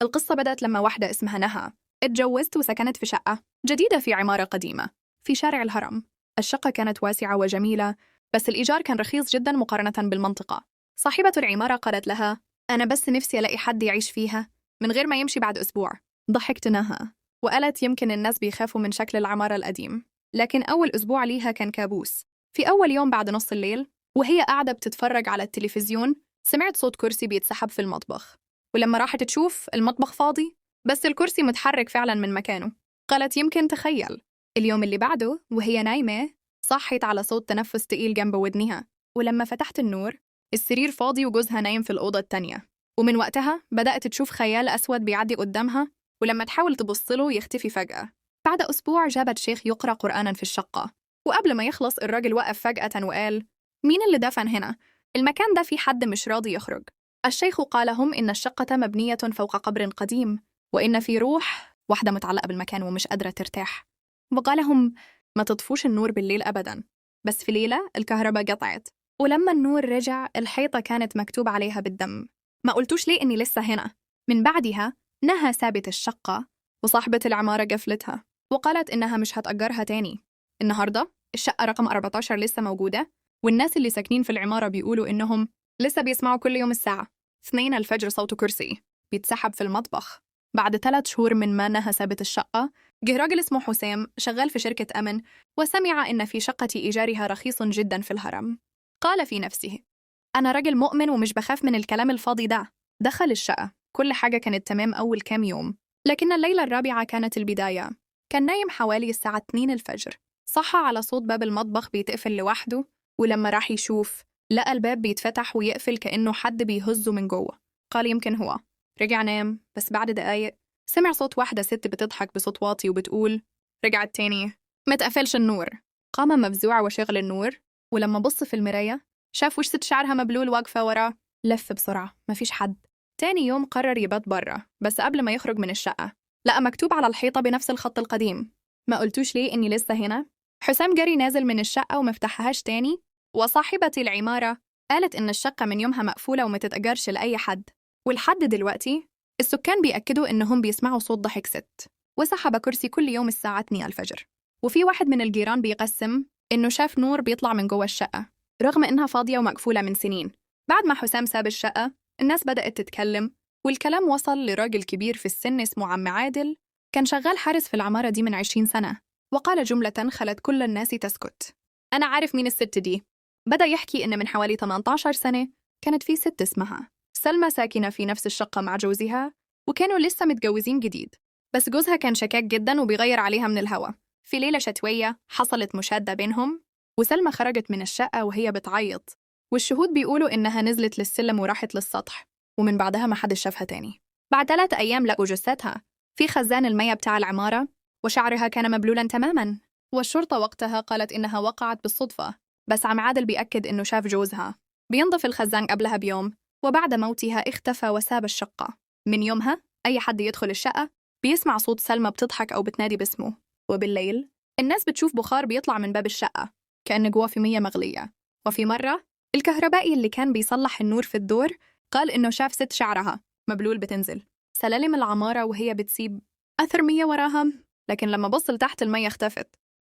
القصة بدأت لما واحدة اسمها نهى اتجوزت وسكنت في شقة جديدة في عمارة قديمة في شارع الهرم. الشقة كانت واسعة وجميلة، بس الإيجار كان رخيص جدا مقارنة بالمنطقة. صاحبة العمارة قالت لها: أنا بس نفسي ألاقي حد يعيش فيها من غير ما يمشي بعد أسبوع. ضحكت نهى وقالت يمكن الناس بيخافوا من شكل العمارة القديم، لكن أول أسبوع ليها كان كابوس. في أول يوم بعد نص الليل وهي قاعدة بتتفرج على التلفزيون سمعت صوت كرسي بيتسحب في المطبخ، ولما راحت تشوف المطبخ فاضي بس الكرسي متحرك فعلا من مكانه. قالت يمكن تخيل. اليوم اللي بعده وهي نايمة صحت على صوت تنفس تقيل جنب ودنها، ولما فتحت النور السرير فاضي وجوزها نايم في الأوضة التانية. ومن وقتها بدأت تشوف خيال أسود بيعدي قدامها، ولما تحاول تبصله يختفي فجأة. بعد أسبوع جابت شيخ يقرأ قرآنا في الشقة، وقبل ما يخلص الراجل وقف فجأة وقال: مين اللي دفن هنا؟ المكان ده في حد مش راضي يخرج. الشيخ قال لهم إن الشقة مبنية فوق قبر قديم، وإن في روح واحدة متعلقة بالمكان ومش قادرة ترتاح. وقال لهم ما تطفوش النور بالليل أبداً. بس في ليلة الكهرباء قطعت، ولما النور رجع الحيطة كانت مكتوب عليها بالدم. ما قلتوش ليه إني لسه هنا؟ من بعدها نهى سابت الشقة، وصاحبة العمارة قفلتها وقالت إنها مش هتأجرها تاني. النهاردة الشقة رقم 14 لسه موجودة، والناس اللي ساكنين في العمارة بيقولوا إنهم لسه بيسمعوا كل يوم الساعة 2 الفجر صوت كرسي بيتسحب في المطبخ. بعد 3 شهور من ما نهى سابت الشقة جه راجل اسمه حسام شغال في شركة أمن، وسمع إن في شقة إيجارها رخيص جدا في الهرم. قال في نفسه: أنا راجل مؤمن ومش بخاف من الكلام الفاضي ده. دخل الشقة، كل حاجة كانت تمام أول كام يوم، لكن الليلة الرابعة كانت البداية. كان نايم حوالي الساعة 2 الفجر، صحى على صوت باب المطبخ بيتقفل لوحده، ولما راح يشوف لقى الباب بيتفتح ويقفل كأنه حد بيهزه من جوه. قال يمكن هو. رجع نام، بس بعد دقايق سمع صوت واحدة ست بتضحك بصوت واطي وبتقول: رجعت تاني، ما تقفلش النور. قام مفزوع وشغل النور، ولما بص في المراية شاف وش ست شعرها مبلول واقفة وراه. لف بسرعة، مفيش حد. تاني يوم قرر يبات برا، بس قبل ما يخرج من الشقة لقى مكتوب على الحيطة بنفس الخط القديم: ما قلتوش ليه إني لسه هنا؟ حسام جري نازل من الشقة ومفتحهاش تاني، وصاحبة العمارة قالت إن الشقة من يومها مقفولة وما تتأجرش لأي حد. ولحد دلوقتي السكان بيأكدوا إنهم بيسمعوا صوت ضحك ست وسحب كرسي كل يوم الساعة 2 الفجر. وفي واحد من الجيران بيقسم إنه شاف نور بيطلع من جوه الشقة رغم إنها فاضية ومقفولة من سنين. بعد ما حسام ساب الشقة الناس بدأت تتكلم، والكلام وصل لراجل كبير في السن اسمه عم عادل، كان شغال حارس في العمارة دي من 20 سنة، وقال جملة خلت كل الناس تسكت: أنا عارف مين الست دي. بدأ يحكي إن من حوالي 18 سنة كانت في ست اسمها سلمى ساكنة في نفس الشقة مع جوزها، وكانوا لسه متجوزين جديد، بس جوزها كان شكاك جدا وبيغير عليها من الهوا. في ليلة شتوية حصلت مشادة بينهم، وسلمى خرجت من الشقة وهي بتعيط، والشهود بيقولوا إنها نزلت للسلم وراحت للسطح، ومن بعدها ما حد شافها تاني. بعد 3 أيام لقوا جثتها في خزان المياه بتاع العمارة، وشعرها كان مبلولا تماما. والشرطة وقتها قالت إنها وقعت بالصدفة، بس عم عادل بيأكد إنه شاف جوزها بينظف الخزان قبلها بيوم، وبعد موتها اختفى وساب الشقة. من يومها أي حد يدخل الشقة بيسمع صوت سلمى بتضحك أو بتنادي باسمه، وبالليل الناس بتشوف بخار بيطلع من باب الشقة كأن جوا في مية مغلية. وفي مرة الكهربائي اللي كان بيصلح النور في الدور قال إنه شاف ست شعرها مبلول بتنزل سلالم العمارة وهي بتسيب أثر مية وراها، لكن لما بص لتحت المية اختفت.